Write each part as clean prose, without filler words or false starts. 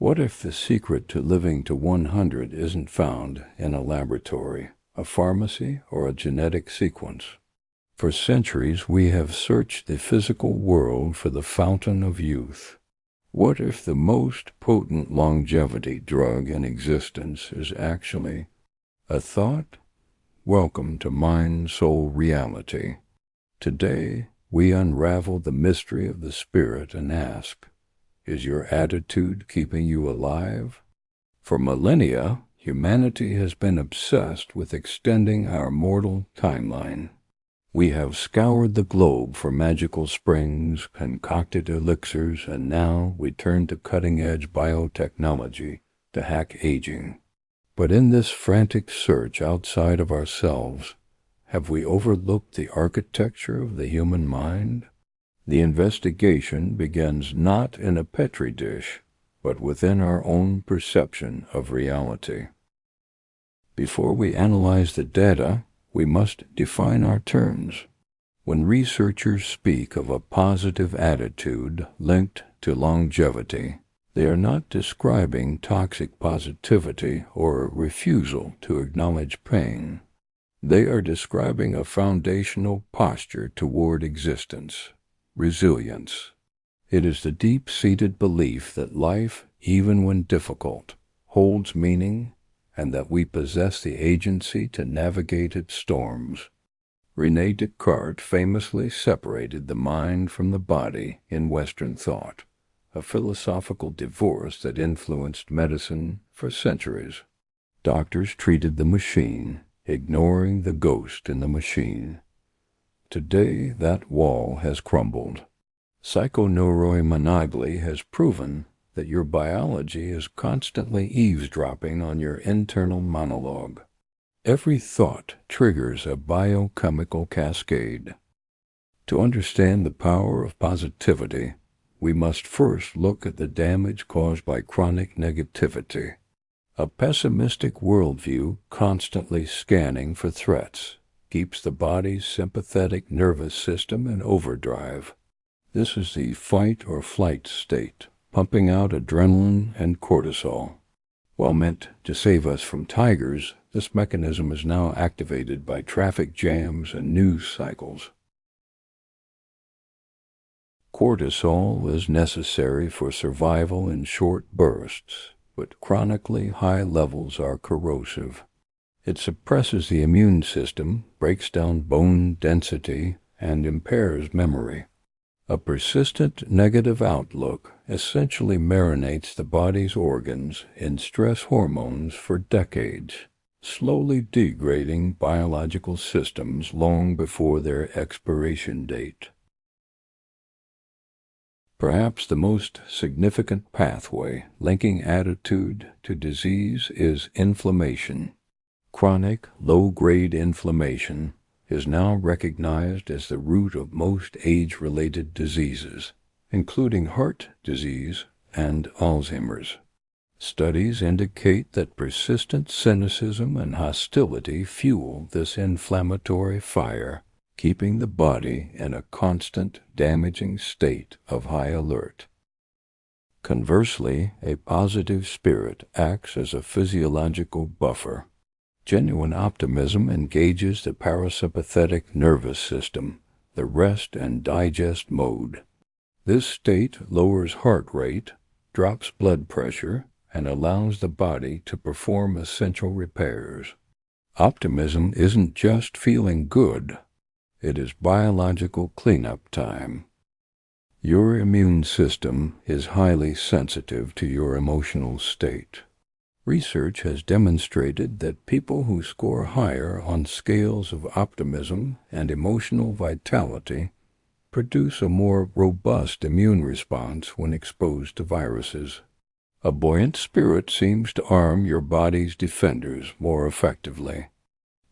What if the secret to living to 100 isn't found in a laboratory, a pharmacy, or a genetic sequence? For centuries we have searched the physical world for the fountain of youth. What if the most potent longevity drug in existence is actually a thought? Welcome to MindSoulReality. Today we unravel the mystery of the spirit and ask, is your attitude keeping you alive? For millennia, humanity has been obsessed with extending our mortal timeline. We have scoured the globe for magical springs, concocted elixirs, and now we turn to cutting-edge biotechnology to hack aging. But in this frantic search outside of ourselves, have we overlooked the architecture of the human mind? The investigation begins not in a petri dish, but within our own perception of reality. Before we analyze the data, we must define our terms. When researchers speak of a positive attitude linked to longevity, they are not describing toxic positivity or refusal to acknowledge pain. They are describing a foundational posture toward existence, resilience. It is the deep-seated belief that life, even when difficult, holds meaning, and that we possess the agency to navigate its storms. René Descartes famously separated the mind from the body in Western thought, a philosophical divorce that influenced medicine for centuries. Doctors treated the machine, ignoring the ghost in the machine. Today, that wall has crumbled. Psychoneuroimmunology has proven that your biology is constantly eavesdropping on your internal monologue. Every thought triggers a biochemical cascade. To understand the power of positivity, we must first look at the damage caused by chronic negativity. A pessimistic worldview constantly scanning for threats keeps the body's sympathetic nervous system in overdrive. This is the fight or flight state, pumping out adrenaline and cortisol. While meant to save us from tigers, this mechanism is now activated by traffic jams and news cycles. Cortisol is necessary for survival in short bursts, but chronically high levels are corrosive. It suppresses the immune system, breaks down bone density, and impairs memory. A persistent negative outlook essentially marinates the body's organs in stress hormones for decades, slowly degrading biological systems long before their expiration date. Perhaps the most significant pathway linking attitude to disease is inflammation. Chronic, low-grade inflammation is now recognized as the root of most age-related diseases, including heart disease and Alzheimer's. Studies indicate that persistent cynicism and hostility fuel this inflammatory fire, keeping the body in a constant, damaging state of high alert. Conversely, a positive spirit acts as a physiological buffer. Genuine optimism engages the parasympathetic nervous system, the rest and digest mode. This state lowers heart rate, drops blood pressure, and allows the body to perform essential repairs. Optimism isn't just feeling good. It is biological cleanup time. Your immune system is highly sensitive to your emotional state. Research has demonstrated that people who score higher on scales of optimism and emotional vitality produce a more robust immune response when exposed to viruses. A buoyant spirit seems to arm your body's defenders more effectively.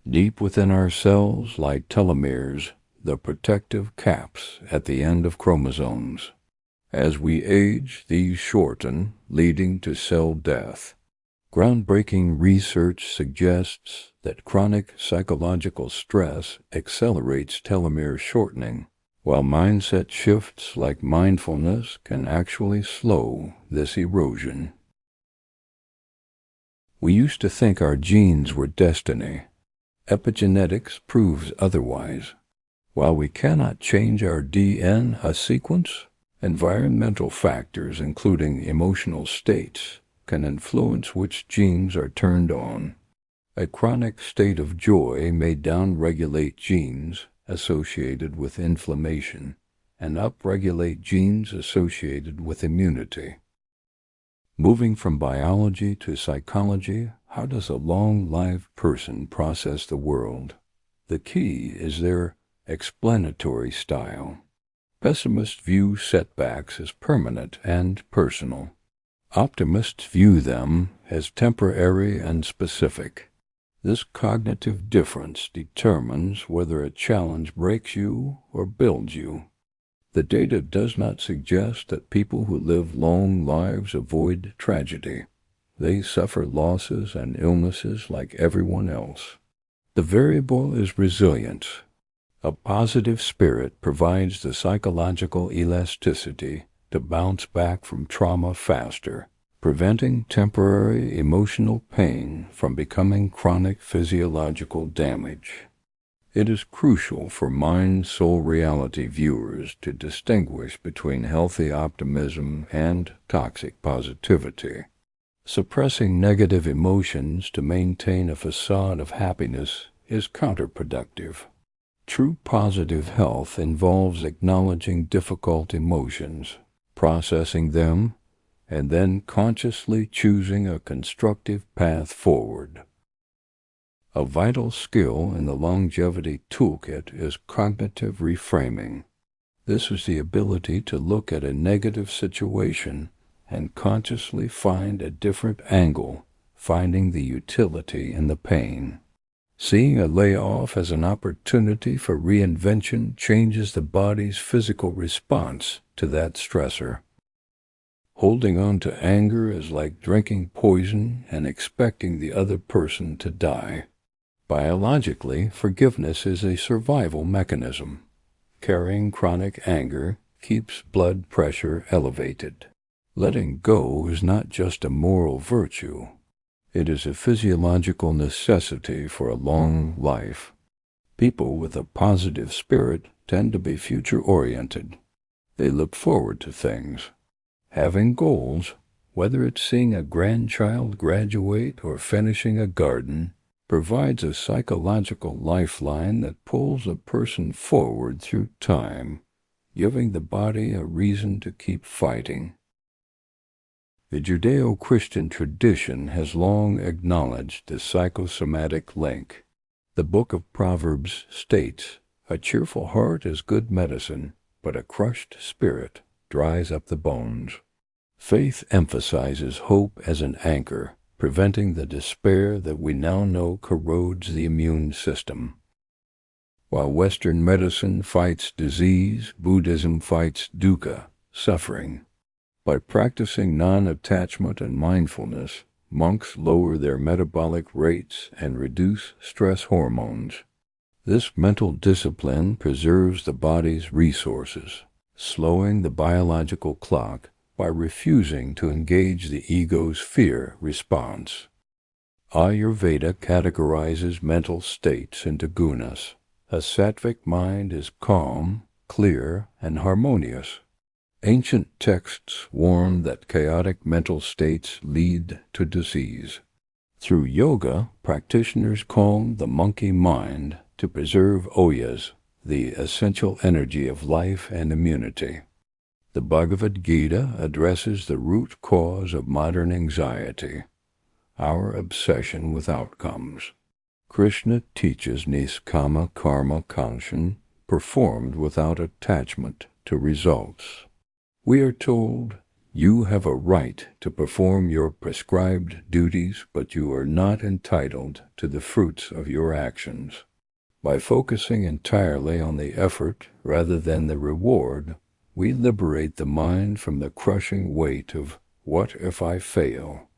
Deep within our cells lie telomeres, the protective caps at the end of chromosomes. As we age, these shorten, leading to cell death. Groundbreaking research suggests that chronic psychological stress accelerates telomere shortening, while mindset shifts like mindfulness can actually slow this erosion. We used to think our genes were destiny. Epigenetics proves otherwise. While we cannot change our DNA sequence, environmental factors, including emotional states, can influence which genes are turned on. A chronic state of joy may downregulate genes associated with inflammation and upregulate genes associated with immunity. Moving from biology to psychology, how does a long-lived person process the world? The key is their explanatory style. Pessimists view setbacks as permanent and personal. Optimists view them as temporary and specific. This cognitive difference determines whether a challenge breaks you or builds you. The data does not suggest that people who live long lives avoid tragedy. They suffer losses and illnesses like everyone else. The variable is resilience. A positive spirit provides the psychological elasticity to bounce back from trauma faster, preventing temporary emotional pain from becoming chronic physiological damage. It is crucial for MindSoulReality viewers to distinguish between healthy optimism and toxic positivity. Suppressing negative emotions to maintain a facade of happiness is counterproductive. True positive health involves acknowledging difficult emotions, processing them, and then consciously choosing a constructive path forward. A vital skill in the longevity toolkit is cognitive reframing. This is the ability to look at a negative situation and consciously find a different angle, finding the utility in the pain. Seeing a layoff as an opportunity for reinvention changes the body's physical response to that stressor. Holding on to anger is like drinking poison and expecting the other person to die. Biologically, forgiveness is a survival mechanism. Carrying chronic anger keeps blood pressure elevated. Letting go is not just a moral virtue. It is a physiological necessity for a long life. People with a positive spirit tend to be future-oriented. They look forward to things. Having goals, whether it's seeing a grandchild graduate or finishing a garden, provides a psychological lifeline that pulls a person forward through time, giving the body a reason to keep fighting. The Judeo-Christian tradition has long acknowledged the psychosomatic link. The Book of Proverbs states, "A cheerful heart is good medicine, but a crushed spirit dries up the bones." Faith emphasizes hope as an anchor, preventing the despair that we now know corrodes the immune system. While Western medicine fights disease, Buddhism fights dukkha, suffering. By practicing non-attachment and mindfulness, monks lower their metabolic rates and reduce stress hormones. This mental discipline preserves the body's resources, slowing the biological clock by refusing to engage the ego's fear response. Ayurveda categorizes mental states into gunas. A sattvic mind is calm, clear, and harmonious. Ancient texts warn that chaotic mental states lead to disease. Through yoga, practitioners calm the monkey mind to preserve oyas, the essential energy of life and immunity. The Bhagavad Gita addresses the root cause of modern anxiety, our obsession with outcomes. Krishna teaches niskama karma kanshan, performed without attachment to results. We are told, you have a right to perform your prescribed duties, but you are not entitled to the fruits of your actions. By focusing entirely on the effort rather than the reward, we liberate the mind from the crushing weight of, what if I fail?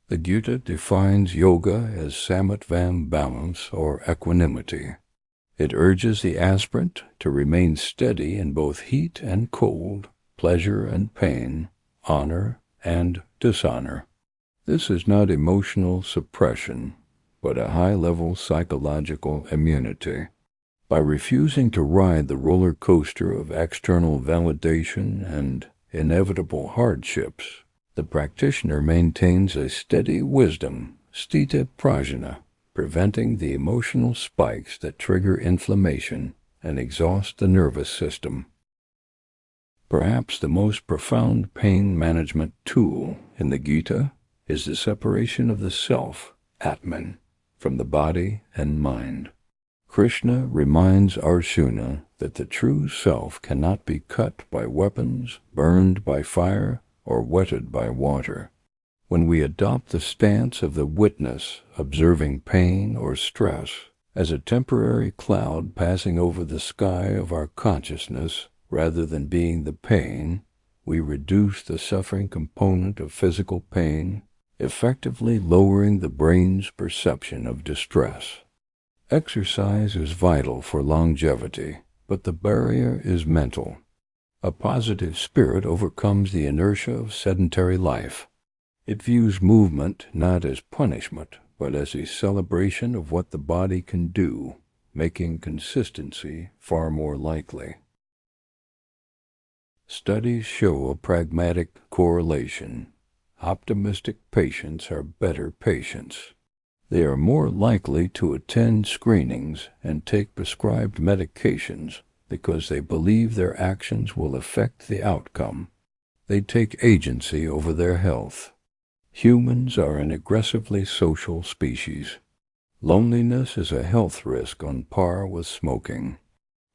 The Gita defines yoga as samatvam balance or equanimity. It urges the aspirant to remain steady in both heat and cold, pleasure and pain, honor and dishonor. This is not emotional suppression, but a high-level psychological immunity. By refusing to ride the roller coaster of external validation and inevitable hardships, the practitioner maintains a steady wisdom, sthita prajna, preventing the emotional spikes that trigger inflammation and exhaust the nervous system. Perhaps the most profound pain management tool in the Gita is the separation of the self, Atman, from the body and mind. Krishna reminds Arjuna that the true self cannot be cut by weapons, burned by fire, or wetted by water. When we adopt the stance of the witness observing pain or stress as a temporary cloud passing over the sky of our consciousness rather than being the pain, we reduce the suffering component of physical pain, effectively lowering the brain's perception of distress. Exercise is vital for longevity, but the barrier is mental. A positive spirit overcomes the inertia of sedentary life. It views movement not as punishment, but as a celebration of what the body can do, making consistency far more likely. Studies show a pragmatic correlation. Optimistic patients are better patients. They are more likely to attend screenings and take prescribed medications because they believe their actions will affect the outcome. They take agency over their health. Humans are an aggressively social species. Loneliness is a health risk on par with smoking.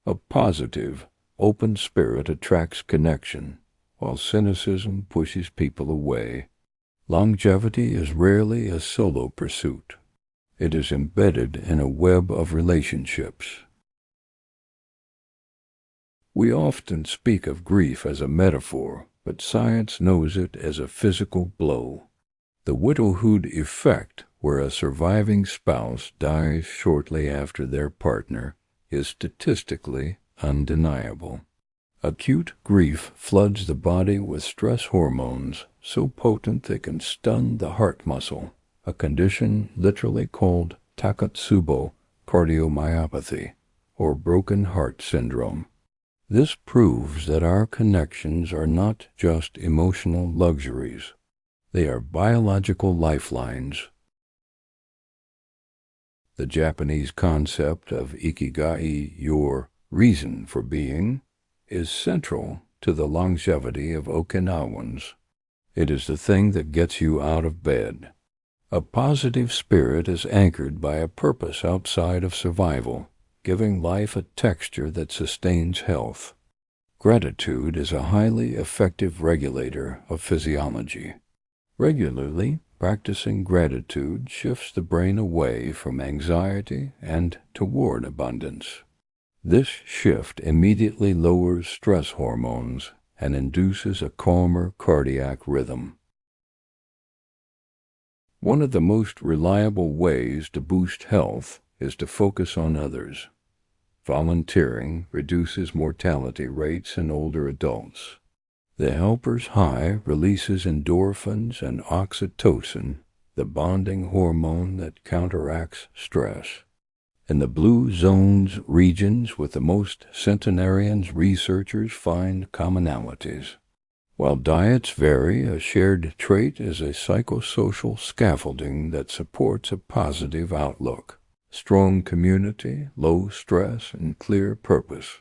A positive, open spirit attracts connection, while cynicism pushes people away. Longevity is rarely a solo pursuit. It is embedded in a web of relationships. We often speak of grief as a metaphor, but science knows it as a physical blow. The widowhood effect, where a surviving spouse dies shortly after their partner, is statistically undeniable. Acute grief floods the body with stress hormones so potent they can stun the heart muscle, a condition literally called Takotsubo cardiomyopathy, or broken heart syndrome. This proves that our connections are not just emotional luxuries. They are biological lifelines. The Japanese concept of ikigai, your reason for being, is central to the longevity of Okinawans. It is the thing that gets you out of bed. A positive spirit is anchored by a purpose outside of survival, giving life a texture that sustains health. Gratitude is a highly effective regulator of physiology. Regularly practicing gratitude shifts the brain away from anxiety and toward abundance. This shift immediately lowers stress hormones and induces a calmer cardiac rhythm. One of the most reliable ways to boost health is to focus on others. Volunteering reduces mortality rates in older adults. The helper's high releases endorphins and oxytocin, the bonding hormone that counteracts stress. In the blue zones regions with the most centenarians, researchers find commonalities. While diets vary, a shared trait is a psychosocial scaffolding that supports a positive outlook, strong community, low stress, and clear purpose.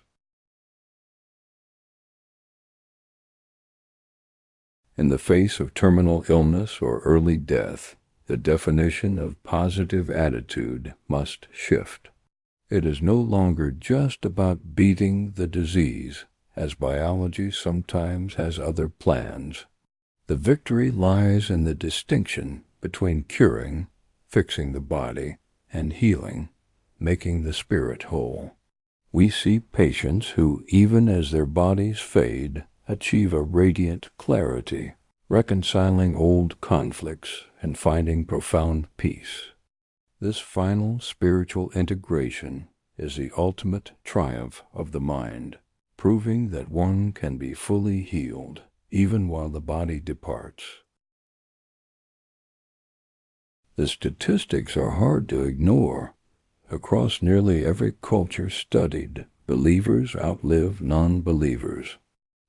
In the face of terminal illness or early death, the definition of positive attitude must shift. It is no longer just about beating the disease, as biology sometimes has other plans. The victory lies in the distinction between curing, fixing the body, and healing, making the spirit whole. We see patients who, even as their bodies fade, achieve a radiant clarity, reconciling old conflicts and finding profound peace. This final spiritual integration is the ultimate triumph of the mind, proving that one can be fully healed even while the body departs. The statistics are hard to ignore. Across nearly every culture studied, believers outlive non-believers.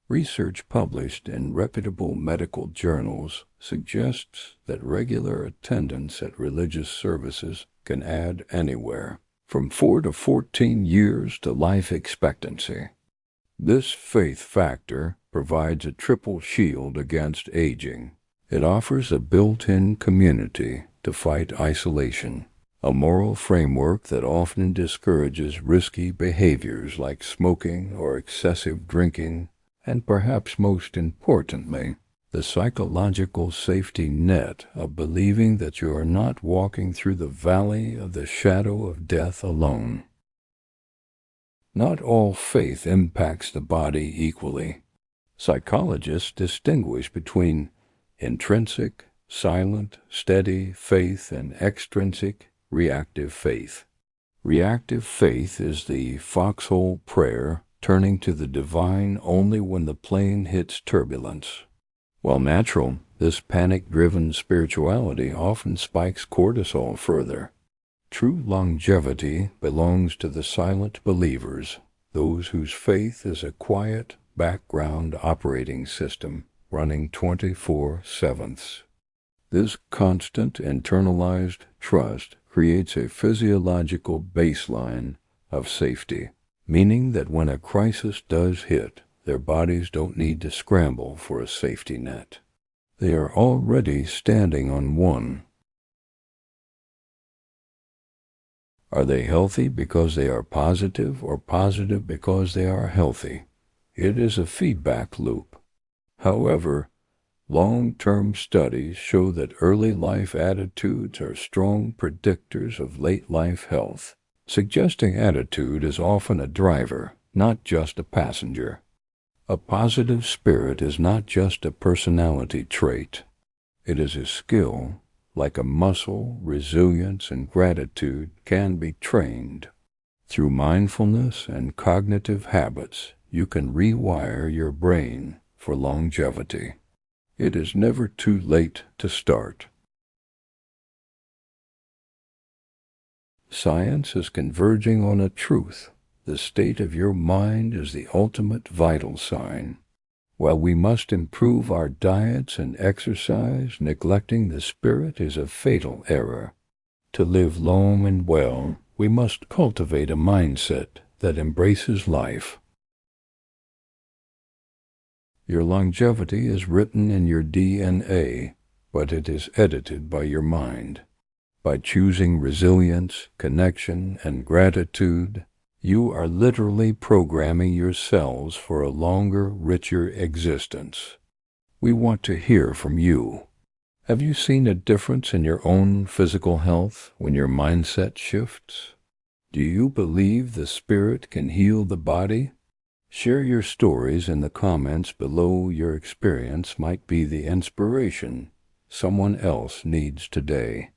Research published in reputable medical journals suggests that regular attendance at religious services can add anywhere from 4 to 14 years to life expectancy. This faith factor provides a triple shield against aging. It offers a built-in community to fight isolation, a moral framework that often discourages risky behaviors like smoking or excessive drinking, and perhaps most importantly, the psychological safety net of believing that you are not walking through the valley of the shadow of death alone. Not all faith impacts the body equally. Psychologists distinguish between intrinsic, silent, steady faith and extrinsic, reactive faith. Reactive faith is the foxhole prayer, turning to the divine only when the plane hits turbulence. While natural, this panic-driven spirituality often spikes cortisol further. True longevity belongs to the silent believers, those whose faith is a quiet background operating system running 24/7. This constant internalized trust creates a physiological baseline of safety, meaning that when a crisis does hit, their bodies don't need to scramble for a safety net. They are already standing on one. Are they healthy because they are positive or positive because they are healthy? It is a feedback loop. However, long-term studies show that early life attitudes are strong predictors of late life health, suggesting attitude is often a driver, not just a passenger. A positive spirit is not just a personality trait. It is a skill. Like a muscle, resilience and gratitude can be trained. Through mindfulness and cognitive habits, you can rewire your brain for longevity. It is never too late to start. Science is converging on a truth. The state of your mind is the ultimate vital sign. While we must improve our diets and exercise, neglecting the spirit is a fatal error. To live long and well, we must cultivate a mindset that embraces life. Your longevity is written in your DNA, but it is edited by your mind. By choosing resilience, connection, and gratitude, you are literally programming your cells for a longer, richer existence. We want to hear from you. Have you seen a difference in your own physical health when your mindset shifts? Do you believe the spirit can heal the body? Share your stories in the comments below. Your experience might be the inspiration someone else needs today.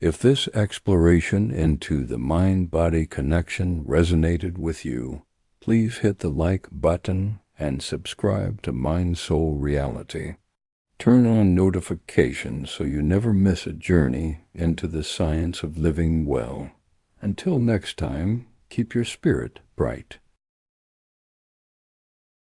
If this exploration into the mind-body connection resonated with you, please hit the like button and subscribe to MindSoulReality. Turn on notifications so you never miss a journey into the science of living well. Until next time, keep your spirit bright.